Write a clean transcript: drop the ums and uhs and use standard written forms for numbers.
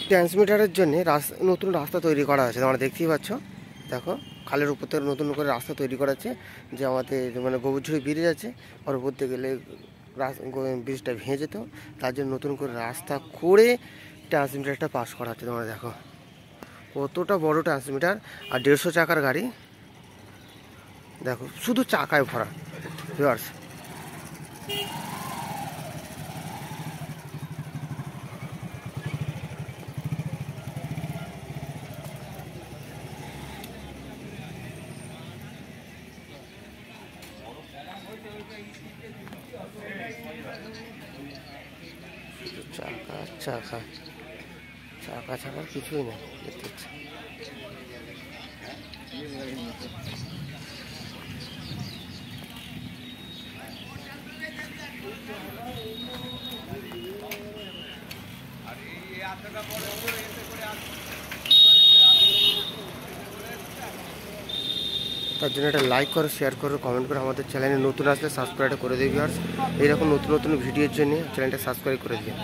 ট্রান্সমিটারের জন্য নতুন রাস্তা তৈরি করা আছে, তোমরা দেখতেই পাচ্ছ। দেখো খালের উপর থেকে নতুন করে রাস্তা তৈরি করা আছে, যে আমাদের মানে গোবরঝুড়ি ব্রিজ আছে, ওর উপর দিয়ে গেলে ব্রিজটা ভেঙে যেত, তার জন্য নতুন করে রাস্তা করে ট্রান্সমিটারটা পাস করা হচ্ছে। তোমরা দেখো কতটা বড় ট্রান্সমিটার, আর 150 চাকার গাড়ি। দেখো শুধু চাকায় ভরা ভিউয়ার্স। চাকা চাকা চাকা ছাড়া কিছুই নেই, দেখতে পাচ্ছি। তার জন্য একটা লাইক করো, শেয়ার করো, কমেন্ট করো। আমাদের চ্যানেলে নতুন আসলে সাবস্ক্রাইব করে দিবি। আর এইরকম নতুন নতুন ভিডিওর জন্য চ্যানেলটা সাবস্ক্রাইব করে দিবে।